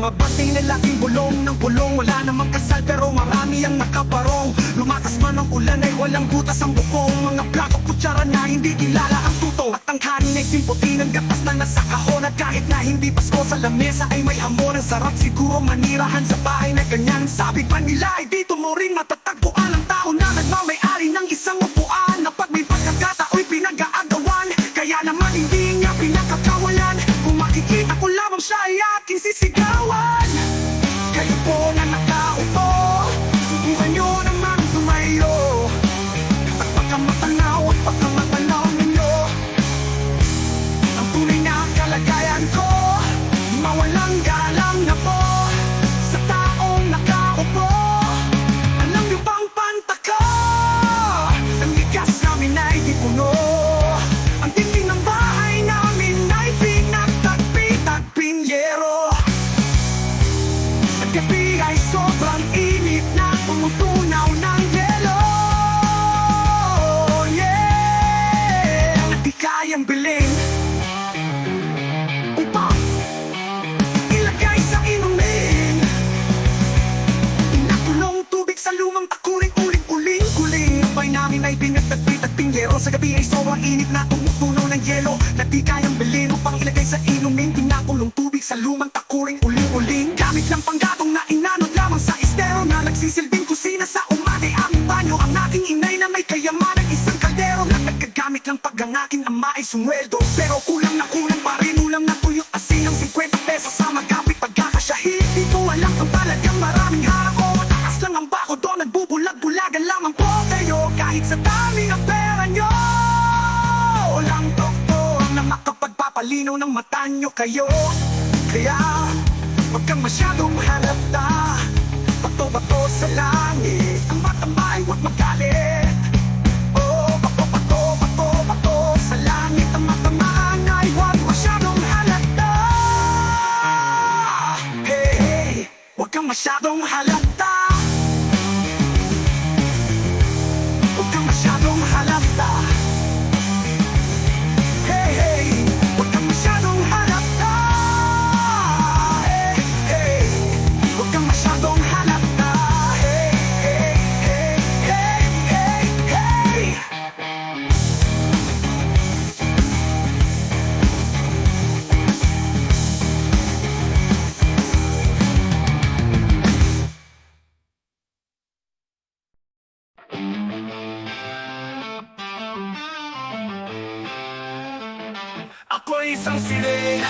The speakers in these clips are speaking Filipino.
Mga batay na laking bulong ng bulong. Wala namang kasal pero marami ang nakaparong. Lumakas man ang ulan ay walang butas ang bukong. Mga plato kutsara na hindi kilala ang tuto. At ang kanin ay simputi ng gatas na nasa kahon. At kahit na hindi Pasko sa lamesa ay may hamon. Ang sarap siguro manirahan sa bahay na ganyan. Sabi pa nila ay dito mo rin matatagpuan ang tao na nagmamay-ari ng isang upuan. Na pag may pagkakatao'y pinag-aagawan, kaya naman hindi nga pinakakawalan. Kung makikita ko lamang siya ay aking sisigawan. Kayo po na nakaupo, subukan nyo naman tumayo. At pagkamatanaw at pagkamatanaw ninyo ang tunay na kalagayan ko, mawalang galang na po sa taong nakaupo. Alam niyo bang pantaka, ang ligas namin ay di puno. Ang dingding ng bahay namin ay pinagtagpi-tagping yero. Sa gabi ay sobrang init na tumutunaw ng yelo. Yeah! At di kayang bilhin upang ilagay sa inumin. Inakulong tubig sa lumang takuring uling-uling-uling. Bay namin ay pinagtagpi-tagping yero. Sa gabi ay sobrang init na tumutunaw ng yelo. Na di kayang bilhin upang ilagay sa inumin. Pinakulong tubig sa lumang takuring uling-uling. Gamit lang panggatong na inanod lamang sa estero. Na nagsisilbing kusina sa umagay aming banyo. Ang aking inay na may kayamanang isang kaldero. Na nagkagamit lang pag ang aking ama ay sumweldo. Pero kulang na kulang pa rin ulam na tuyo. Asin ang 50 pesos sa magkapit pagkakasyahin. Di ko alam kung talagang maraming harako. Mataas lang ang bako doon, nagbubulag-bulagan lamang po kayo. Kahit sa dami ng pera nyo, walang doktor na makapagpapalinaw ng mata nyo kayo. Kaya huwag kang masyadong halata. Bato-bato sa langit, ang matama ay huwag magalit. Oh, bato-bato sa langit, ang matamaan ay huwag masyadong halata. Hey, hey, huwag kang masyadong halata. Huwag kang masyadong halata. Hey, hey, huwag kang masyadong halata. Hey, hey, huwag kang masyadong halata. Hey, hey, hey, hey, hey, hey. Ako'y isang sirena,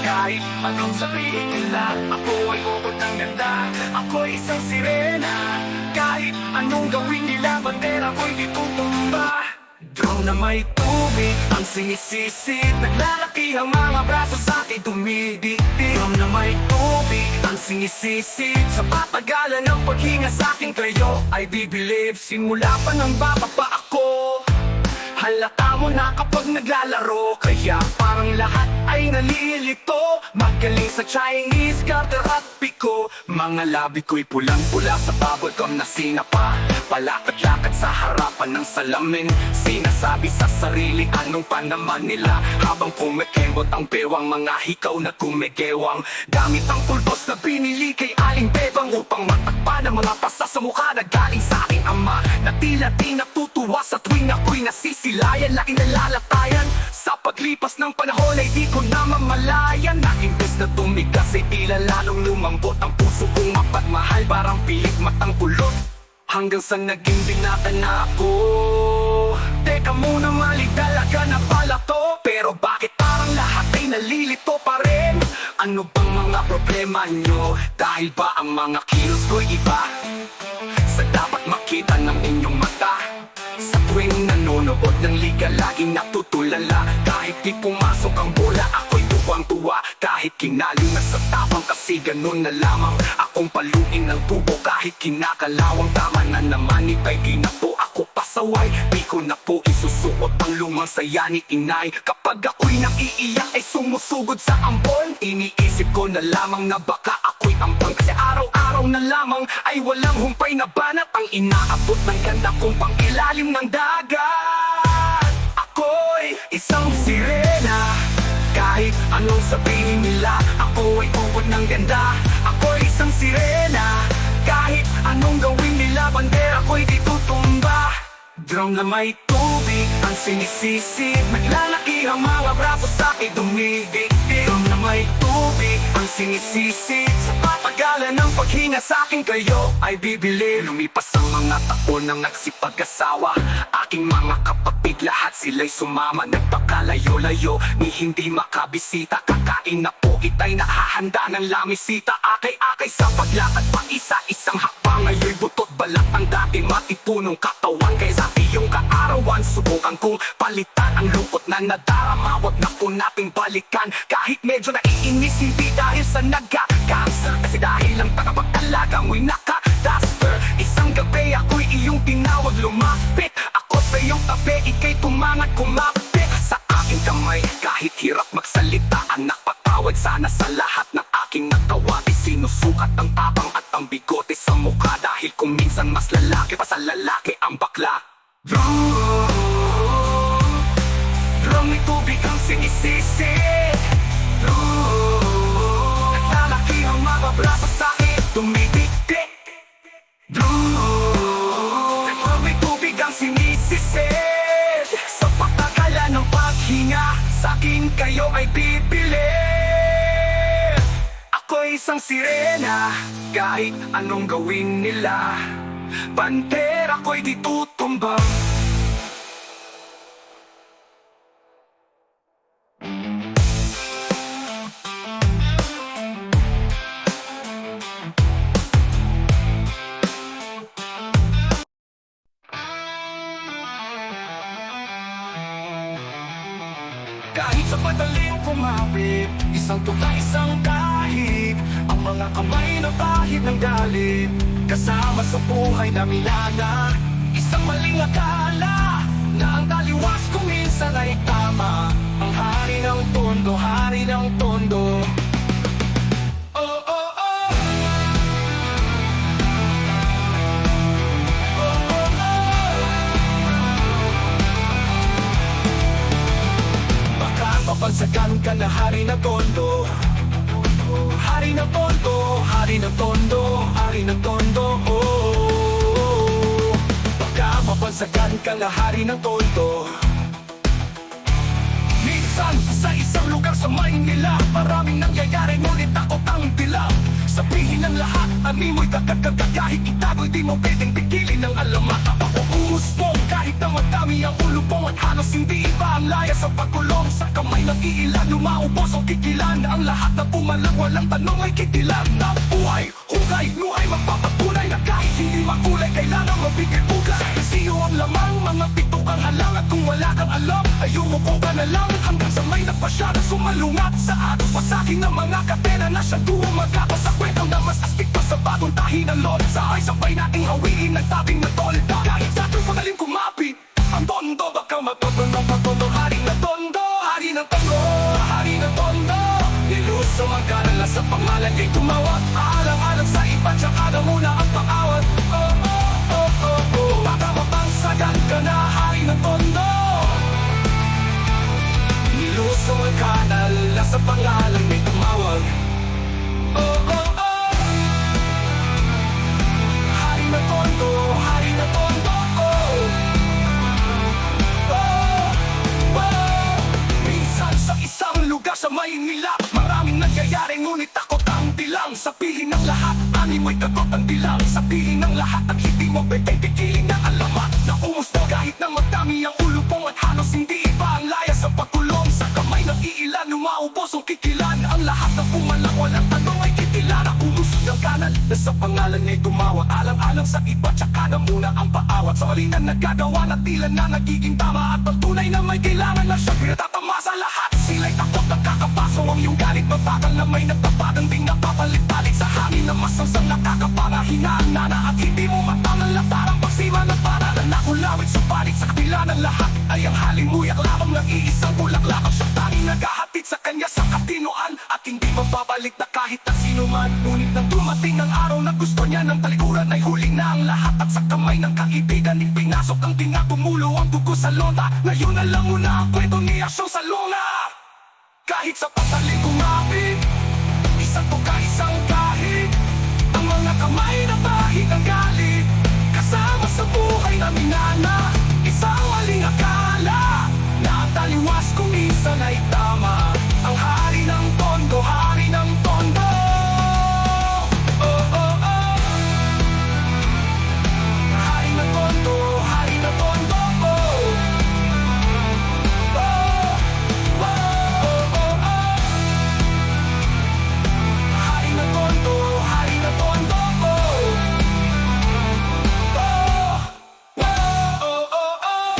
kahit anong sabihin nila. Ako ay bukod ng ganda. Ako'y isang sirena, kahit anong gawin nila. Bandera ko'y di tutumba. Drum na may tubig, ang sinisisid. Naglalaki ang mga braso sa akin dumidikdik. Drum na may tubig, ang sinisisid. Sa patagalan ng paghinga sa akin kayo ay bibilib. Simula pa ng bata pa ako, halata mo na kapag naglalaro. Kaya parang lahat ay nalilito. Magaling sa Chinese, garter at piko. Mga labi ko'y pulang-pula sa bubblegum na sinapa. Palakad-lakad sa harapan ng salamin. Sinasabi sa sarili anong pa naman nila. Habang kumikembot ang bewang, mga hikaw na kumigewang. Gamit ang pulbos na binili kay Aling Bebang upang matakpan ang mga pasa sa mukha na galing sa aking ama. Na tila di natutuwa sa tuwing ako'y nasisilayan. Laking nalalatayan sa paglipas ng panahon ay di ko na mamalayan. Na imbes na tumigas ay tila lalong lumambot ang puso kong mapagmahal. Parang pilit matang kulot hanggang sa naging binata na ako. Teka muna, mali talaga na pala to. Pero bakit parang lahat ay nalilito pa rin? Ano bang mga problema nyo? Dahil ba ang mga kilos ko'y iba sa dapat makita ng inyong mata? Sa tuwing nanonood ng liga, laging natutulala. Kahit di pumasok ang bola, ako'y tuwang-tuwa. Kahit kinalo na sa tapang, kasi ganun na lamang. Akong paluin ng tubo kahit kinakalawang. Tama na naman, itay di na po ako pasaway. Di ko na po isusuot ang lumang saya ni inay. Kapag ako'y naiiyak ay sumusugod sa ambon. Iniisip ko na lamang na baka ako'y ambang. Kasi araw-araw na lamang ay walang humpay na banat. Ang inaabot ng ganda kong pang-ilalim ng dagat. Ako'y isang sirena, kahit Kahit anong sabihin nila, ako ay ubod ng ganda. Ako'y isang sirena. Kahit anong gawin nila, bandera ko'y di tutumba. Drum na may tubig ang sinisisi, naglalaki ang mga braso sa'kin dumigdig. Drum na may tubig ang sinisisi, sa papagalan ng paghinga sa'kin kayo ay bibili. Lumipas ang mga taon ng nagsipag-asawa, aking mga kapatid lahat sila'y sumama. Nagpakalayo-layo ni hindi makabisita, kakain na po itay nakahanda ng lamisita. Akay-akay sa paglakad pa isa-isang hakbang, ngayon'y butot balat ang dati matipunong katawan. Kaya sa iyong kaarawan, subukan kong palitan ang lungkot na nadarama. Wag na po nating balikan, kahit medyo naiinis, hindi dahil sa nagka-cancer, kasi dahil ang tagapag-alaga mo'y naka-duster. Isang gabi ako'y iyong tinawag, lumapit ako sa iyong tabi, ika'y tumangat, kumapit sa aking kamay. Kahit hirap magsalita, anak, patawad sana sa lahat ng aking nagawa. Di sinusukat ang tapang at ang bigote sa mukha, dahil kung minsan mas lalaki pa sa lalaki ang bakla. Drum may tubig ang sinisisi. Naglalaki ang mga braso sa'kin tumitiktik. Drum may tubig ang sinisisi, sa patagalan ng paghinga sa'kin kayo ay bibili. Ako'y isang sirena, kahit anong gawin nila, bandera ko'y di tutumbang. Kahit sa madaling kumapit, isang tuka, isang kahit, ang mga kamay na bahid ng galit, kasama sa buhay na milana. Isang maling akala na ang taliwas kung minsan ay tama. Ang hari ng tondo, hari ng tondo. Oh, oh, oh. Oh, oh, oh. Baka mapagsagan ka na hari ng tondo. Hari ng tondo, hari ng tondo, hari ng tondo, oh. Baka mapansagan ka na hari ng tondo. Minsan, sa isang lugar sa Maynila, maraming nangyayari ngunit takot ang dilam. Sabihin ng lahat, animoy kakagagag, kahit itago'y di mo pwedeng pigilin ng alamat. Pakuungus mo, kahit na madami ang ulubong, at halos hindi iba ang laya sa pagkulong. Sa kamay ng iilan, lumaubos o kikilan, ang lahat na pumalang walang tanong ay kitilan. Na buhay, hugay, luhay, magpapatunay na kahit hindi makulay, kailangan mabigay buga. Kasi ang lamang, mga pitukang halang, at kung wala kang alam, ay umupo ka na lang hanggang sa may nagpasya na sumalungat sa atos pasaking ng mga katena na siya duwang magkapa sa kwentang na mas astig pa sa bagong tahi ng lord. Sabay-sabay nating hawiin ng tabing na tolda, kahit sa ating pagaling kumapit ang tondo. Baka matutunong patundo, hari na tondo, hari ng tondo, hari ng tondo. Niluso ang karala sa pangalan kay tumawag, alang-alang sa iba, tsaka na muna ang pang-awat. Oh, oh, oh, oh, oh. Baka mapangsagan ka na hari ng tondo. Niluso ang karala sa pangalan kay tumawag. Oh, oh, oh. Hari ng tondo, hari ng tondo, oh. Oh, oh. Minsan sa isang lugar sa Maynila, maraming nangyayari ngunit takot ang dilang. Sabihin ng lahat, animoy takot ang dilang. Sabihin ng lahat, at hindi mo pwedeng pigiling na alamat. Na umusto kahit na magdami ang ulupong, at halos hindi iba ang laya sa pagkulong. Sa kamay ng iilan, lumaubos o kikilan, ang lahat na pumalang walang tanong ay kitilan. Umusog ng kanan na sa pangalan ay tumawa, alang-alang sa iba, tsaka na muna ang paawat. Sa alin na nagagawa na tila na nagiging tama, at ang tunay na may kailangan na siya pinatatama sa lahat. Sila'y takot na kakapaso ang iyong galit, mabagal na may nagpapadang ding napapalit-palit sa hangin na masangsang nakakapana. Hinaan na at hindi mo matangang latarang pagsima ng paralan na kulawit sa palit. Sa kabila ng lahat ay ang halimuyak lamang ng iisang bulaklak, ang siyang tanging naghahatid sa kanya sa katinoan, at hindi mababalik na kahit na sino man. Ngunit nang dumating ang araw na gusto niya ng talikuran, ay huling na ang lahat, at sa kamay ng kaibigan ipinasok ang tinga, tumulo ang dugo sa lonta. Ngayon alam mo na ang kwento ni Asyong Salonga. Kahit sa patalim kumapit, isang tuka, isang kahit. Ang mga kamay na bahid ng galit, kasama sa buhay na minana. Isang maling akala na ang taliwas kung minsan ay tama. Ang hari ng tondo, hari ng tondo. Oh, oh, oh. Hari ng tondo, hari ng tondo. Oh, oh, oh, oh, oh, oh. Hari ng tondo, hari ng tondo. Oh, oh, oh, oh, oh.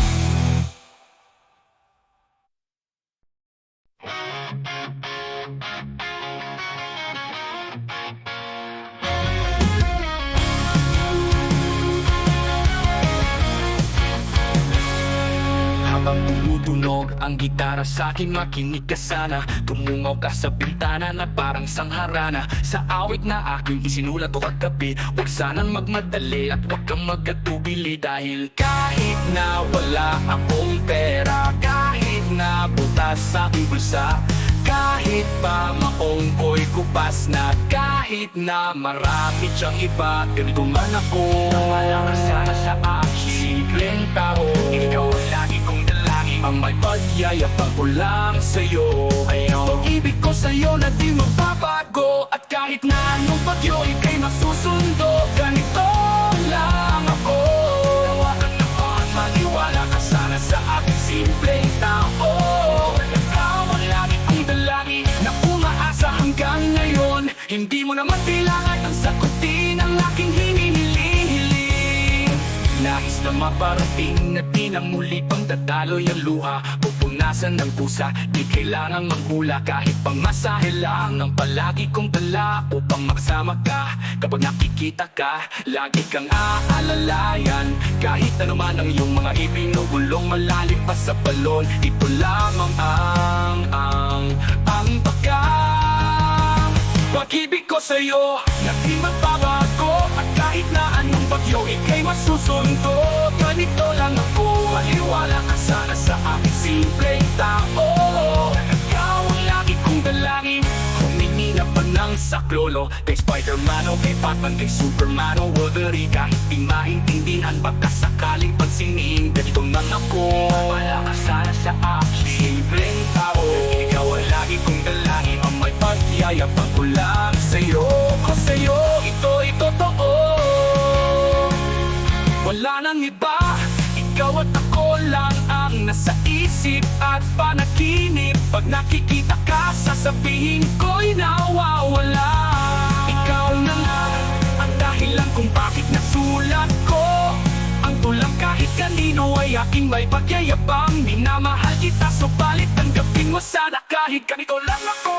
Habang tumutunog ang gitara sa'kin, makinig ka sana. Tumungaw ka sa bintana na parang sangharana. Sa awit na aking isinulat o kagabi, huwag sanang magmadali at huwag kang magkatubili. Dahil kahit na wala akong pera, kahit na butas sa aking bulsa, kahit pa maong ko'y kupas na, kahit na marami siyang iba, ganito man ako. Wala ka sana sa aking simpleng tao. Ikaw ang lagi kong dalangin, ang may pagyayapang ko lang sa'yo. Pag-ibig ko sa'yo na di magbabago, at kahit na anong bagyo ika'y masusundo. Ganito lang ako. Tawagan ako at maniwala ka sana sa aking simpleng tao. Ikaw ang lagi kong dalangin na umaasa hanggang ngayon. Hindi mo naman kailangan ang sagutin ang aking hinihiling. Nais na maparating na di na muli pang dadaloy ang luha, pupunasan ng pusa, di kailangang maghula. Kahit pang masahe lang ang palagi kong dala upang magsama ka. Kapag nakikita ka, lagi kang aalalayan. Kahit ano man ang iyong mga ibinubulong, malalim pa sa balon, ito lamang ang pag-ibig ko sa'yo na di magbabago. At kahit na anong bagyo ika'y masusundo. Ganito lang ako, maniwala ka sana sa aking simpleng tao. Ikaw ang lagi kong dalangin, humingi na pa ng saklolo. Kay Spider-Man o kay Batman, kay Superman o Wolverine. Kahit di maintindihan, baka sakaling pansinin, ganito lang ako. Wala ka sana sa aking simpleng tao. Ikaw ang lagi kong dalangin, ang may pagyayapang ko lang sa'yo. Ko sa'yo, ito'y totoo. Wala nang iba, ikaw at ako lang ang nasa isip at panaginip. Pag nakikita ka, sasabihin ko'y nawawala. Ikaw na nga ang dahilan kung bakit nasulat ko ang tulang kahit kanino ay aking may pagyayabang. Minamahal kita, subalit tanggapin mo sana kahit ganito lang ako.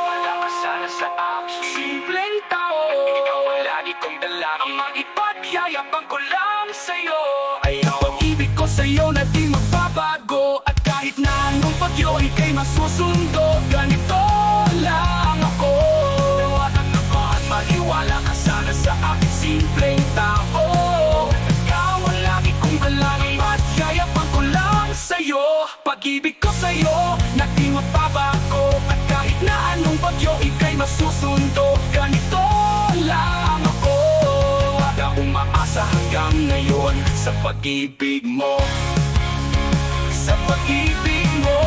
Wala ka sana sa aking simpleng tao. Ikaw ang lagi kong dalang, ang maipagyayabang ko lang sa'yo. Pag-ibig ko sa'yo na di magbabago, at kahit na anong bagyo ika'y masusundo. Ganito lang ako. Nawagan ako at maniwala ka sana sa aking simpleng tao. Ikaw ang lagi kong dalangin, pagyayabang ko lang sa'yo. Pag-ibig ko sa'yo na di magbabago, at kahit na anong bagyo ika'y masusundo. Ganito lang ako. Wag akong maasa hanggang ngayon sa pag-ibig mo. Sa pag-ibig mo,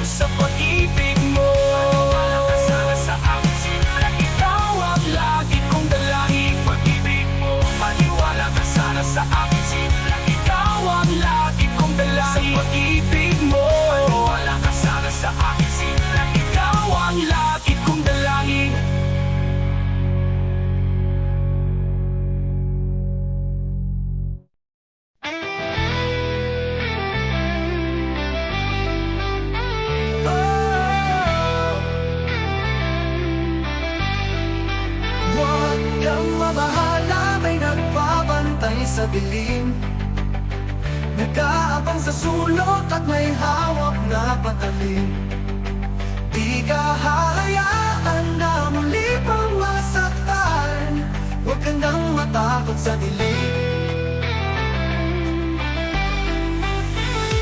sa pag-ibig mo. Maniwala ka sana sa aking simpleng ikaw ang lagi kong dalangin. Pag-ibig mo, maniwala ka sana sa aking simpleng ikaw ang lagi kong dalangin. Sa pag-ibig mo, maniwala ka sana sa aking simpleng ikaw ang lagi kong dalangin. Sa dilim, nag-aabang sa sulok at may hawak na patalim. Di ka hahayaan na muli pang masaktan. Huwag ka nang matakot sa dilim.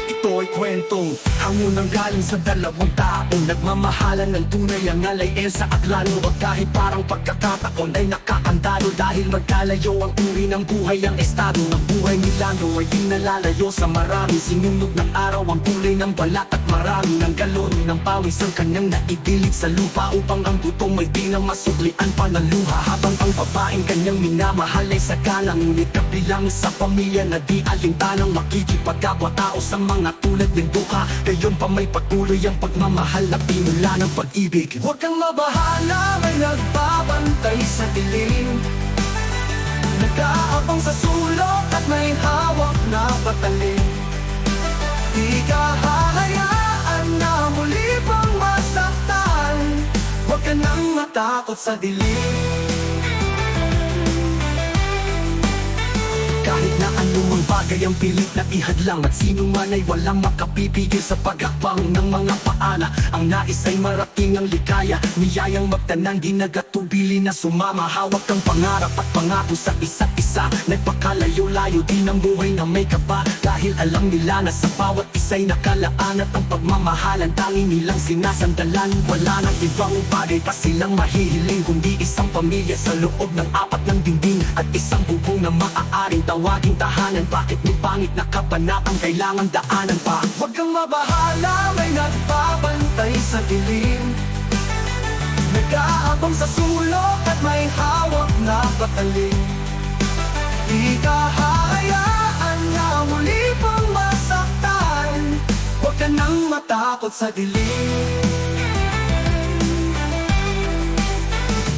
Ito ito'y kwentong hango nang galing sa dalawang taong nagmamahalan ng tunay ang alay Elsa at Lano. At kahit parang pagkakataon ay nakakandalo dahil magkalayo ang uri ng buhay ang estado ng buhay ni Lano ay di nalalayo sa marami. Sinunog ng araw ang kulay ng balat at marami ng galon ng pawis ang kanyang naidilig sa lupa upang ang butong may di na masuklian pa ng luha. Habang ang babaeng kanyang minamahal ay sakala, ngunit kabilang sa pamilya na di alintanang makikipagkapwa-tao sa mga tulad ng duka. Gayon pa may patuloy ang pagmamahal na pinula ng pag-ibig. Huwag kang mabahala, may nagbabantay sa dilim, nag-aabang sa sulok at may hawak na patalim. Di ka hahayaan na muli pang masaktan, huwag ka nang matakot sa dilim. Kahit na anumang bagay ang pilit na ihadlang, at sino man ay walang makapipigil sa pag-akbang ng mga paana. Ang nais ay marating ang likaya, niyayang magtanang ginagatubili na sumama. Hawak ang pangarap at pangako sa isa't isa, nagpakalayo-layo din ang buhay na may kaba. Dahil alam nila na sa bawat isa'y nakalaan at ang pagmamahalan tanging nilang sinasandalan. Wala nang ibang bagay pa silang mahihiling kundi isang pamilya sa loob ng apat ng dingding, at isang bubong na maaaring tawaging tahanan. Bakit may pangit na kabanatang kailangan daanan pa? Huwag kang mabahala, may nagbabantay sa dilim, nag-aabang sa sulok at may hawak na patalim. Di ka hahayaan na muli pang masaktan, huwag ka nang matakot sa dilim.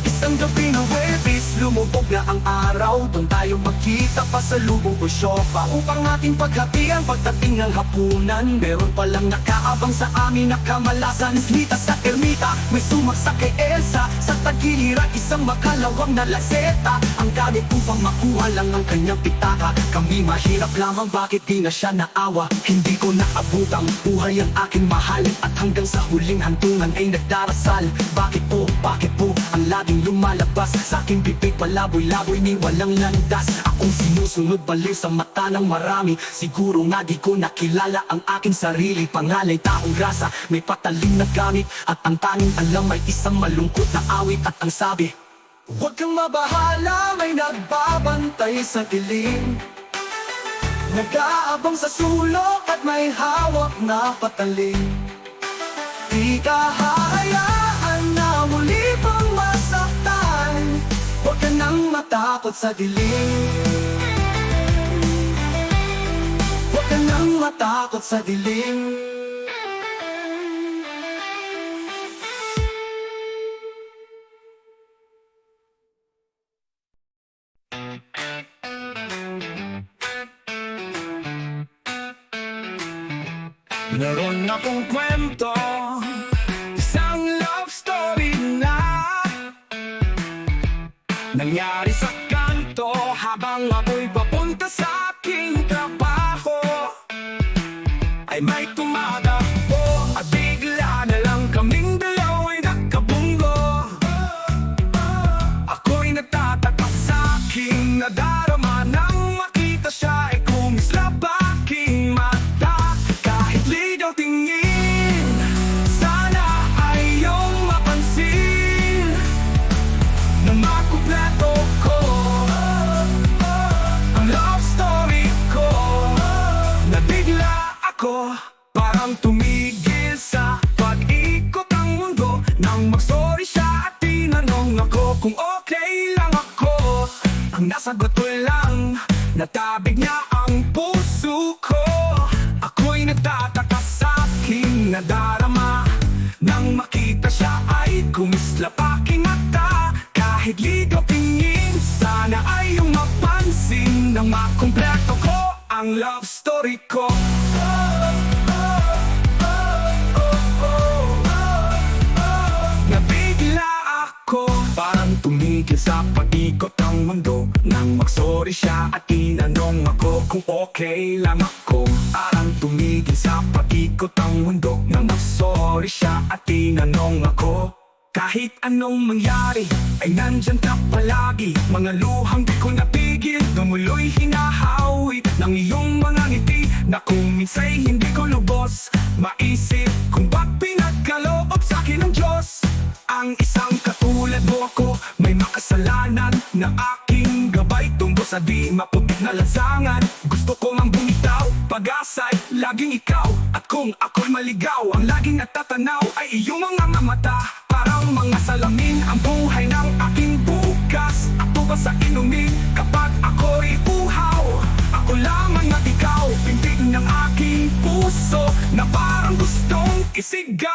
Isang gabi ng Huwebes, lumubog na ang araw. Doon tayo magkita pa sa lubong o syopa upang ating paghatian pagdating ng hapunan. Meron palang nakaabang sa amin na kamalasan. Nita sa ermita, may sumaksak kay Elsa. Sa tagiliran, isang makalawang na laseta. Ang gamit upang makuha lang ang kanyang pitaka. Kami mahirap lamang, bakit di na siya naawa? Hindi ko naabutang buhay ang aking mahal, at hanggang sa huling hantungan ay nagdarasal. Bakit po ang laging lumalabas sa aking bibig, palaboy-laboy ni walang landas? Akong sinusunod baliw sa mata ng marami. Siguro nga di ko nakilala ang aking sarili. Pangalay taong grasa, may patalim na gamit, at ang tanging alam ay isang malungkot na awit. At ang sabi, huwag kang mabahala, may nagbabantay sa dilim, nag-aabang sa sulok at may hawak na patalim. Di ka hahayaan na muli pang masaktan, huwag ka nang matakot sa dilim. Huwag ka nang matakot sa dilim. Meron akong kwento, isang love story na nangyari sa kanto habang ako'y papunta sa aking trabaho. Ay may tumatakbo at bigla na lang kaming dalawa'y nagkabunggo. Ako'y nagtataka sa aking nadarama nang makita siya ay kumislap aking mata. Kahit ligaw tingin, sana ay iyong mapansin na makumpleto ko ang love story ko. Nabigla ako, parang tumigil sa pag-ikot ng mundo nang mag-sorry siya at tinanong ako kung okay lang ako. Ang nasagot ko lang, natabig niya ang puso ko. Ako'y nagtataka sa aking nadarama nang makita siya ay kumislap aking mata. Kahit ligaw tingin, sana ay iyong mapansin nang makumpleto ko ang love story ko. Nabigla ako, parang tumigil sa pag-ikot ng mundo nang mag-sorry siya at tinanong ako kung okay lang ako. Parang tumigil sa pag-ikot ng mundo nang mag-sorry siya at tinanong ako Kahit anong mangyari, ay nandyan ka palagi. Mga luhang di ko napigil, tumuloy hinahawi ng iyong mga ngiti, na kung minsa'y hindi ko lubos maisip kung ba't pinagkaloob sa'kin ng Diyos. Ang isang katulad mo ako, may makasalanan, na aking gabay tumbo sa di maputik na lansangan. Gusto ko mang bumitaw, pag-asa'y laging ikaw. At kung ako'y maligaw, ang laging natatanaw ay iyong mga mata. Parang mga salamin ang buhay ng aking bukas. Ako ba sa inumin kapag ako'y uhaw? Ako lamang at ikaw, pintig ng aking puso, na parang gustong isigaw.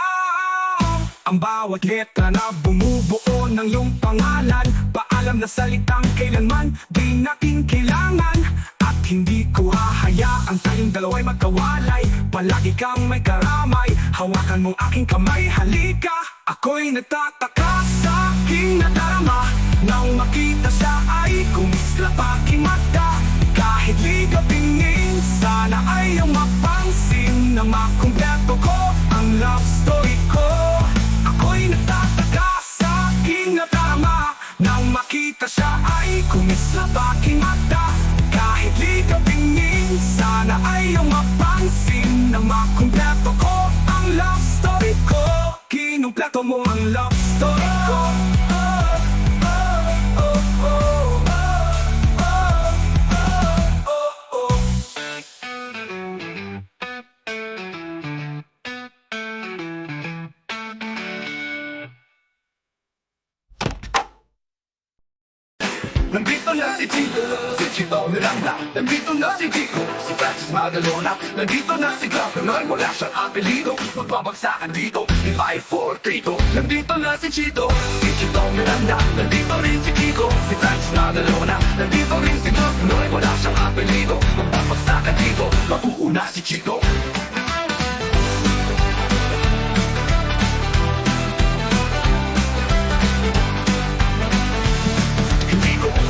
Ang bawat letra na bumubuo ng iyong pangalan, paalam na salitang kailanman di natin kailangan. At hindi ko hahayaang tayong dalawa'y magkawalay. Palagi kang may karamay, hawakan mong aking kamay, halika. Ako'y nagtataka sa aking nadarama, nang makita siya ay kumisla pa aking mata. Kahit di ka tingin, sana ay iyong mapansin, na makumpleto ko ang love story ko. Ako'y nagtataka sa aking nadarama, nang makita siya ay kumisla pa aking mata. Kahit di ka tingin, sana ay iyong mapansin, na makumpleto ko ang love story ko. Kinumpleto mo ang love story ko. Nandito na si Chito Miranda. Nandito na si Kiko, si Francis Magalona. Nandito na si Clark, Noy, wala siyang apelido. Magbabagsakan dito, ni 5-4-3-2. Nandito na si Chito Miranda. Nandito rin si Kiko, si Francis Magalona. Nandito rin si Clark, Noy, wala siyang apelido. Magbabagsakan dito, mauuna si Chito.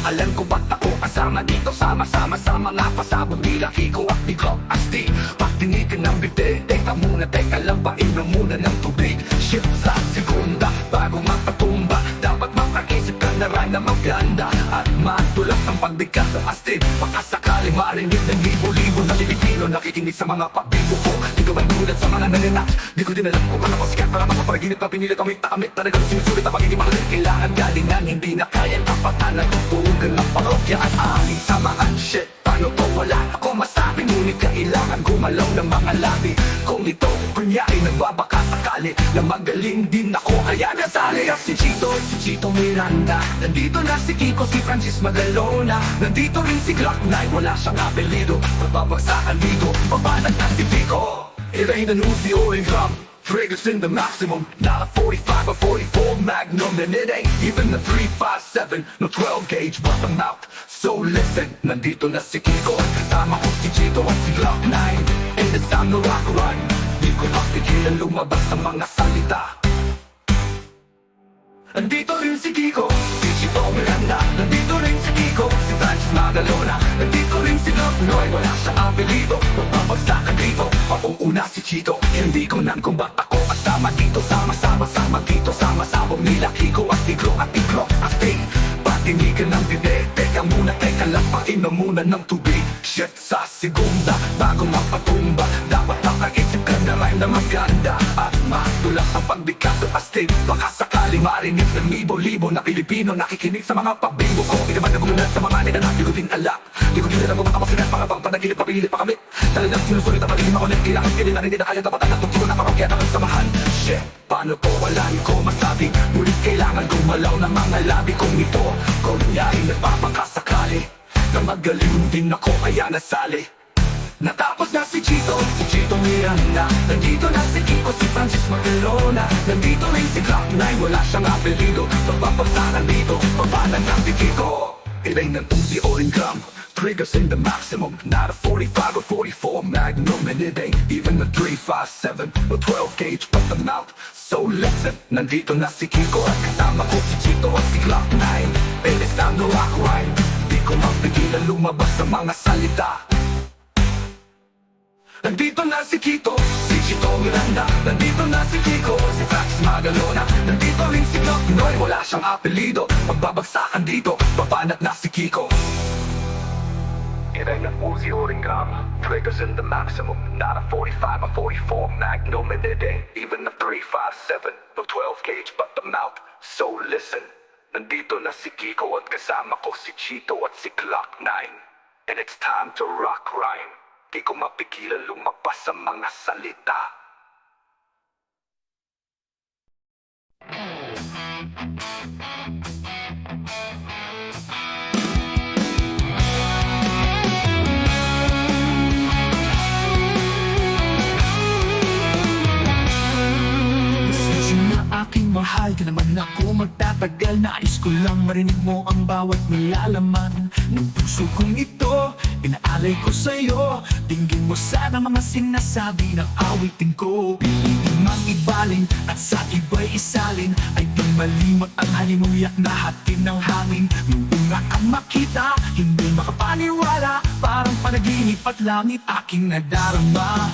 Alam ko ba't ako kasama dito, sama-sama sa mga pasabog nila Kiko at Nico Asti. Pagtinitin ng bibig, teka muna, teka lang, painom muna ng tubig. Shift sa segunda, bago magpatumba, dapat makaisip ka na rin na maganda at matulak ng pagbigkas sa Asti. Baka sakaling marinig ng libo-libo na Pilipino nakikinig sa mga pagbibo ko. Di ko ba gulat sa mga naninat, di ko din alam kung paano ko sikat para makaparaginip na pinilit ang may takamit. Talagang sinusulit ang pagiging mahal. Kailangan galingan, hindi na kaya kapatan na tutugan ng parokya at aming samaan. Shit, paano to wala ako masabi, ngunit kailangan gumalaw ng mga labi. Kung ito kunyari nagbabaka sakali na magaling din ako, kaya nasali ang si Chito Miranda. Nandito na si Kiko, si Francis Magalona. Nandito rin si Glock 9, wala siyang apelido. Magbabagsakan dito, papanag na si Pico. It ain't an Uzi or a drum, triggers in the maximum, not a 45 or 44 Magnum. And it ain't even a 357, no 12 gauge, but the mouth. So listen, nandito na si Kiko, at kasama ko si Chito at si Glock 9. And it's time to rock run, di ko mapigilan lumabas ang mga salita. Nandito rin si Kiko, si Chito Miranda. Nandito rin si Kiko, si Francis Magalona. Nandito rin si Glock 9, wala siyang apelido. Magbabagsakan dito, mauuna si Chito. Hindi ko nang kung ba't ako kasama dito, sama-sama dito, sama-sabong nila Kiko at Tiglo at Tiglo at Ting. Patinigan ng bibig, teka muna, teka lang, painom muna ng tubig. Shift sa segunda, bago mapatumba, dapat makaisip ka na rin na maganda at matulak ang pagbigat at astig. Baka sakaling marinig ng libo-libo na Pilipino nakikinig sa mga pagbibo ko. Hindi naman nagumulat sa mga nilanak, di ko din alam. Di ko din alam kung makapasinan, para bang panaginip, papilit pa kami. Talagang sinusulit ang pagiging makulit, kailangan pili na rin din na kaya dapat ang tugturo na parokya ng samahan. Shit, paano ko wala ko masabi, ngunit kailangan gumalaw ng mga labi kong ito. Kunyari nagpapakasakali na magaling din ako, kaya nasali. Natapos na si Chito Miranda. Nandito na si Kiko, si Francis Magalona. Nandito rin si Glock 9, wala siyang apelido. Magbabagsakan dito, papanag ng Kiko. It ain't an Uzi or a gun, triggers in the maximum, not a 45 or 44 Magnum. And it ain't even a 357 or 12 gauge, but the mouth. So listen, nandito na si Kiko, at kasama ko si Chito at si Glock 9. And it's time to rock rhyme, di ko mapigilan lumabas sa mga salita. Nandito na si Kiko, si Chito Miranda. Nandito na si Kiko, si Francis Magalona. Nandito rin si Glock Noy, wala siyang apelido. Magbabagsakan dito, babanat na si Kiko. It ain't a Uzi or gun, triggers in the maximum. Not a 45 or 44 Magnum, and it ain't even a 357 no 12 gauge, but the mouth. So listen, nandito na si Kiko at kasama ko si Chito at si Glock 9. And it's time to rock rhyme. Di ko mapigilan lumabas sa mga salita. Aking mahal ka naman ako magtatagal. Nais ko lang marinig mo ang bawat nilalaman ng puso kong ito, pinaalay ko sa'yo. Tingin mo sana mga sinasabi ng awitin ko. Piliin mang ibalin at sa iba'y isalin. Ay di malimot ang halimuyak na hatid ng hangin. Nung una kang makita, hindi makapaniwala. Parang panaginip at langit aking nadarama.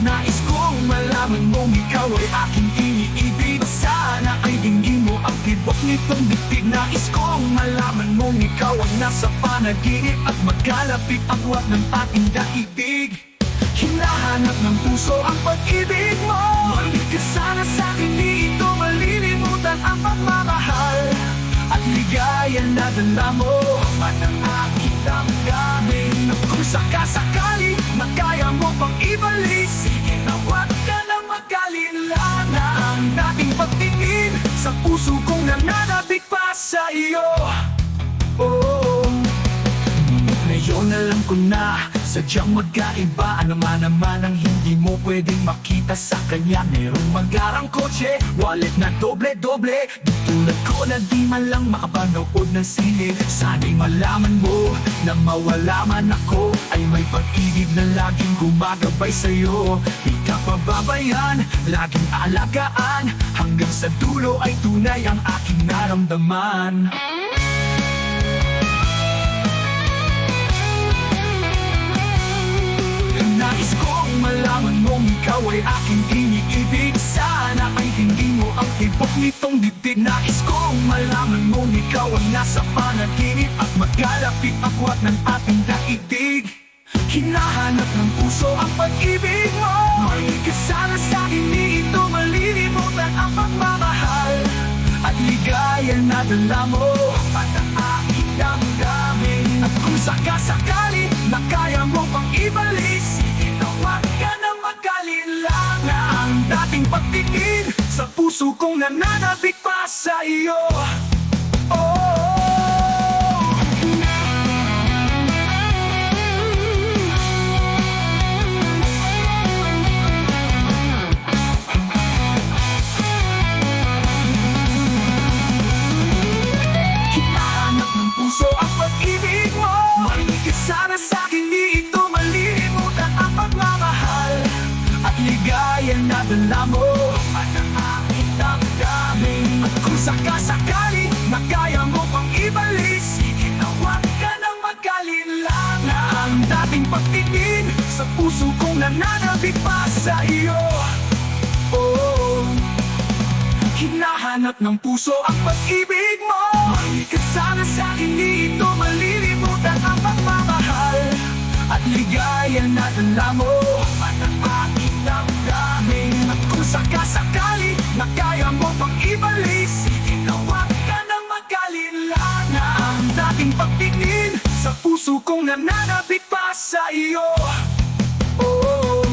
Nais kong malaman mong ikaw ay aking iniibig. Sana ay dinggin mo ang tibok nitong bibig. Nais kong malaman mong ikaw ang nasa panaginip at magkalapit ang huwag ng ating daigdig. Hinahanap ng puso ang pag-ibig mo. Malig ka sana sa'kin, di ito malilimutan ang pagmamahal at ligaya na dala mo. Man ang aking damdamin. Kung sakasakali na kaya mo pang ibalik, sige na huwag ka na mag-alala na ang dating pagtingin sa puso kong nananabik pa sa iyo. Oh, ngayon alam ko na sadyang magkaiba. Ano man naman ang hindi mo pwedeng makita sa kanya. Merong magarang kotse, wallet na doble-doble. Di tulad ko na di man lang makapanood ng sine. Sana'y malaman mo na mawala man ako, ay may pag-ibig na laging gumagabay sa'yo. Di ka pababayan, laging alagaan. Hanggang sa dulo ay tunay ang aking naramdaman. Nais kong malaman mong ikaw ay aking iniibig. Sana ay hindi mo ang tibok nitong dibdib. Nais kong malaman mong ikaw ang nasa panaginip at magkalapit ang huwag ng ating daigdig. Hinahanap ng puso ang pag-ibig mo. Malig ka sana sa'kin, di ito malilimutan ang pagmamahal at ligaya na dala mo. At ang aking damdamin. At kung sakasakali na kaya mo pang ibalik, sige na huwag ka na mag-alala na ang dating pagtingin sa puso kong nananabik pa sa iyo. Oh, puso ang pag-ibig mo. Malig ka sana sa'kin, di ito malilimutan ang pagmamahal at ligaya na dala mo. At ang aking damdamin. At kung sakasakali na kaya mo pang ibalik, sige na huwag ka nang mag-alala na ang dating pagtingin sa puso kong nananabik pa sa iyo. Oh, hinahanap ng puso ang pag-ibig mo. Malig ka sana sa'kin, di ito malilimutan ang pagmamahal at ligaya na dala mo. At ang aking damdamin. At kung sakasakali na kaya mo pang ibalik, sige na huwag ka nang mag-alala na ang dating pagtingin sa puso kong nananabik pa sa iyo. Oh,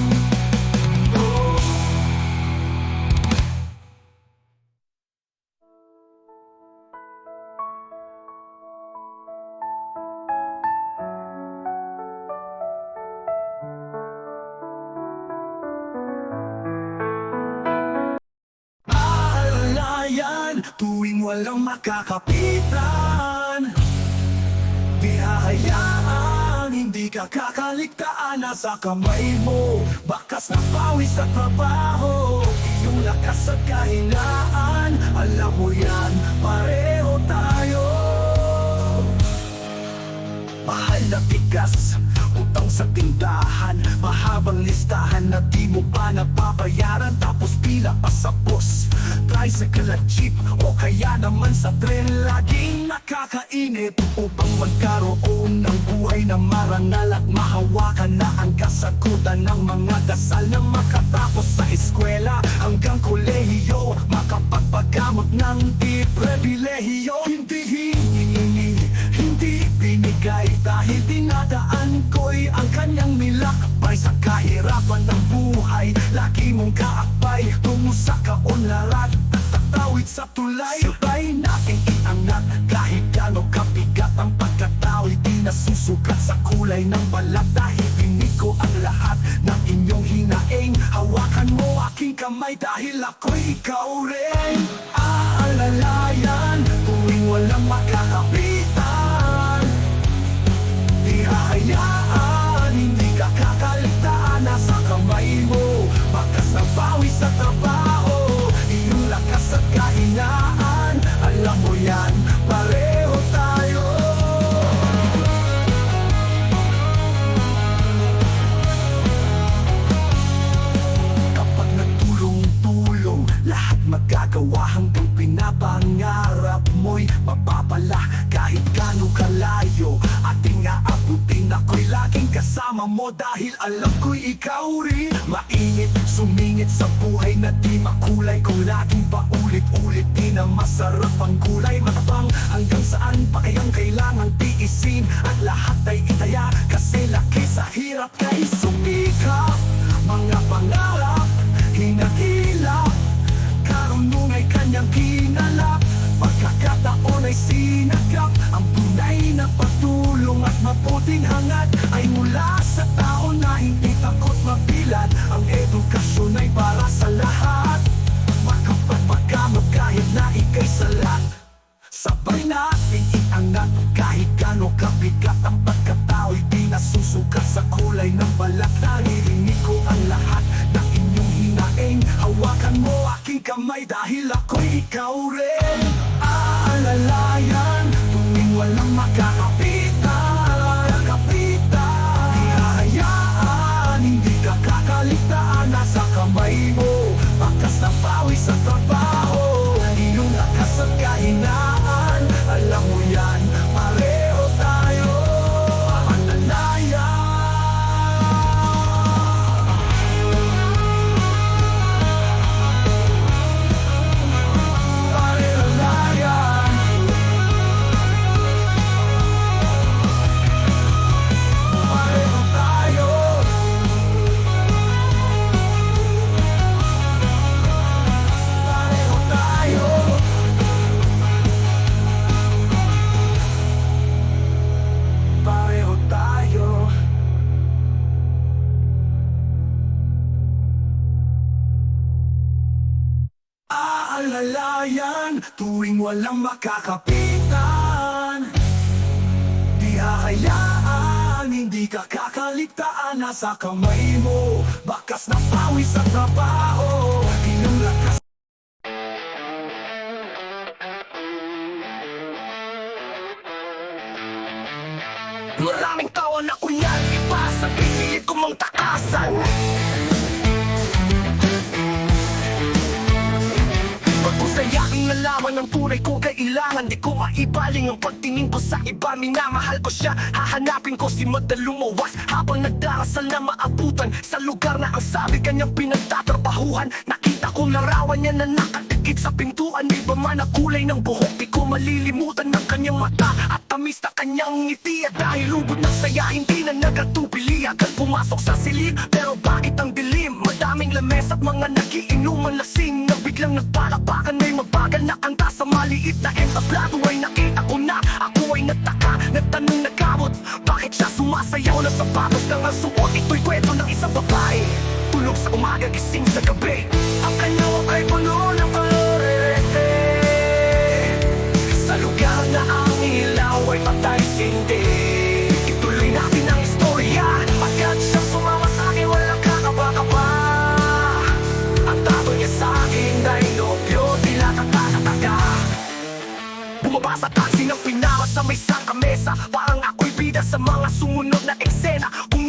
tuwing walang makakapitan, di hahayaan, hindi ka kakaligtaan. Nasa kamay mo, bakas na pawis sa trabaho, iyong lakas at kahinaan. Alam mo yan, pareho tayo. Mahal na bigas o utang sa tindahan, mahabang listahan na di mo pa napapayaran. Tapos pila pa sa bus, tricycle at jeep, o kaya naman sa tren. Laging nakakainip upang magkaroon ng buhay na marangal at mahawakan na ang kasagutan ng mga dasal na makatapos sa eskwela hanggang kolehiyo, makapagpagamot ng di pribilehiyo. Hindi binigay dahil dinadaan ko'y ang kanyang nilakbay sa kahirapan ng buhay. Lagi mong kaakbay tungo sa kaunlaran at tatawid sa tulay. Sabay nating iangat kahit gaano kabigat ang pagkatao. Di nasusukat sa kulay ng balat dahil binig ko ang lahat ng inyong hinaing. Hawakan mo aking kamay dahil ako'y ikaw rin. Aalalayan tuwing walang makakapitan. Di hahayaan, hindi ka kakaligtaan. Nasa kamay mo, bakas ng pawis sa trabaho, iyong lakas at kahinaan. Alam mo yan, pareho tayo. Kapag nagtulong-tulong, lahat magagawa hanggang pinapangarap mo'y mapapala. Kahit gano'ng kalayo ating aabutin, ako'y laging kasama mo dahil alam ko'y ikaw rin. Mainit, sumingit sa buhay na di makulay. Kung laging paulit-ulit, di na masarap ang gulay. Matapang hanggang saan pa kayang kailangang tiisin, at lahat ay itaya kasi laki sa hirap kay sumikap. Mga pangarap, hinahilap, karunong ay kanyang kinalap. Pagkakataon ay sinagap, ang tunay na pagtulong at mabuting hangat ay mula sa tao na hindi takot mapilat. Ang edukasyon ay para sa lahat, makapagpagamot kahit na ika'y salat. Sabay natin iangat kahit gano'ng kabigat ang pagkatao'y di nasusukat sa kulay ng balat. Naririnig ko ang lahat ng inyong hinaing. Hawakan mo aking kamay dahil ako'y ikaw rin. Aalalayan tuwing walang makakapitan. Di hahayaan, hindi ka kakaligtaan. Nasa kamay mo, bakas ng pawis sa trabaho, iyong lakas at kahinaan. Alam mo yan, pareho tayo. Aalalayan. Aalalayan tuwing walang makakapitan. Di hahayaan, hindi ka kakaligtaan. Nasa kamay mo, bakas ng pawis sa trabaho, iyong lakas. Maraming tawa na kunyan, iba sa pipilit ko mong takasan. Pagkusayaking nalaman ng tunay ko kailangan. Di ko maibaling ang pagtingin ko sa iba. Minamahal ko siya, hahanapin ko si Madalumawas habang nagdarasal na maabutan sa lugar na ang sabi kanyang pinagtatrabahuhan. Nakita ko larawan niya na nakadikit sa pintuan. Iba man ang kulay ng buhok, di ko malilimutan ng kanyang mata at tamis na kanyang ngiti. At dahil lubod ng saya, hindi na nagatubili. Agad pumasok sa silid, pero bakit ang dilim? Madaming lames at mga nagiinuman lasing na biglang nagpalakpakan ay mabagal na kanta sa maliit na entablado. Ay nakita ko na ako ay nagtaka, nagtanong nagkamot, bakit siya sumasayaw na sapatos ng ang suot? Ito'y kwento ng isang babae, tulog sa umaga, gising sa gabi. Ang kanyang ay puno ng kalorete, sa lugar na ang ilaw ay patay sindi. Ituloy natin ang istorya, agad siyang sumama sa akin, walang kakaba-kaba. Ang tato niya sa akin ay nobyo, tila kakataka. Bumaba sa taxi ng pinama sa may sangkamesa, parang ako'y bida sa mga sumunod na eksena. Kung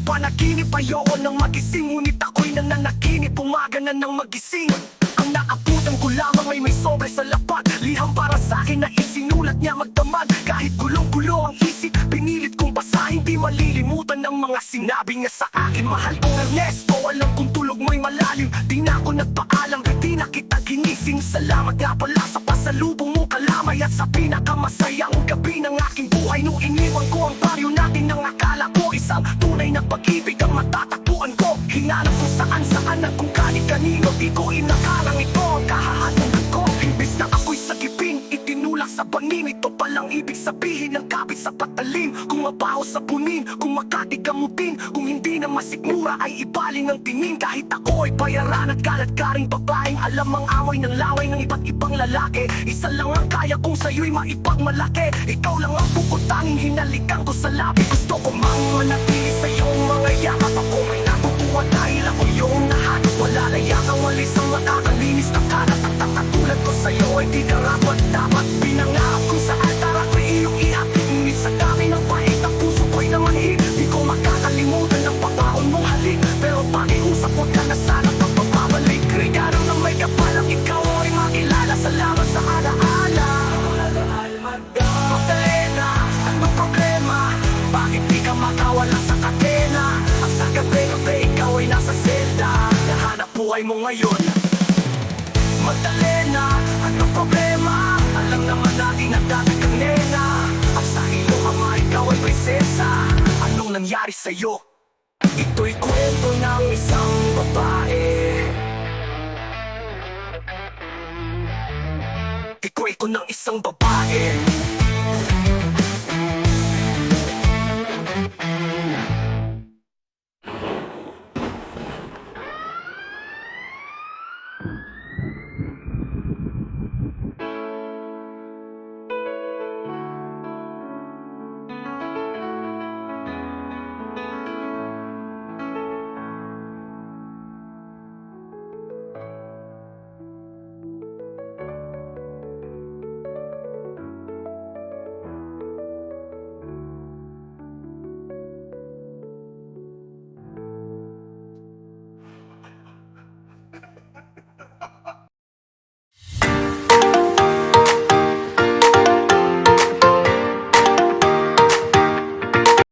panaginip. Ayoko nang magising, ngunit ako'y nananaginip. Umaga na nang magising. Ang naabutan ko lamang ay may sobre sa lapag. Liham para sa akin na isinulat niya magdamag. Kahit gulong-gulo ang isip, pinilit kong basahin. Di malilimutan ang mga sinabi niya sa akin. Mahal kong Ernesto, alam kong tulog mo'y malalim. Di na ako nagpaalam, di na kita ginising. Salamat nga pala sa pasalubong mo kalamay. At sa pinakamasayang gabi ng aking buhay, nung iniwan ko ang baryo natin, nang akala ko isang tunay na pag-ibig ang matatagpuan ko. Hinanap ko saan-saan at kung kani-kanino. Di ko inakarang ito ang kahahanan ko. Imbis na ako'y sagipin, itinulak sa bangin. Ito palang ibig sabihin ng kapit sa patalim. Kung mabaho sa punin, kung makatigamutin, kung hindi na masikmura ay ibaling ang tingin. Kahit ako ay bayaran at kalat-karing babaeng alam ang amoy ng laway ng iba't ibang lalaki. Isa lang ang kaya kong sa'yo'y maipagmalaki. Ikaw lang ang bukod tanging hinalikan ko sa labi. Gusto ko mang manatili sa iyong mga yakap. Ako may natutuwa dahil ako iyong nahanap. Wala layak ang walis ang makakalinis na kalat. At ang katulad ko sa'yo ay di karapat dapat. Pinangarap kung sa altar ako'y iyong ihatid. Ngunit sa dami ng pahit ang puso ko'y namanhid. Di ko makakalimutan ang pagbaon mong halik. Pero pakiusap mo ka na sana pagpapabalik. Regalo ng may kapalang ikaw ay makilala. Salamat sa alaala. Magdalena, anong problema? Bakit di ka makawala sa kadena? Ang sa gabi-gabi ikaw ay nasa selda. Nahanap buhay mo ngayon. Magdalena, anong problema? Alam naman natin na dati kang nena. At sa iyong ama ikaw ay prinsesa. Anong nangyari sa'yo? Ito'y kwento ng isang babae. Ikwento ng isang babae.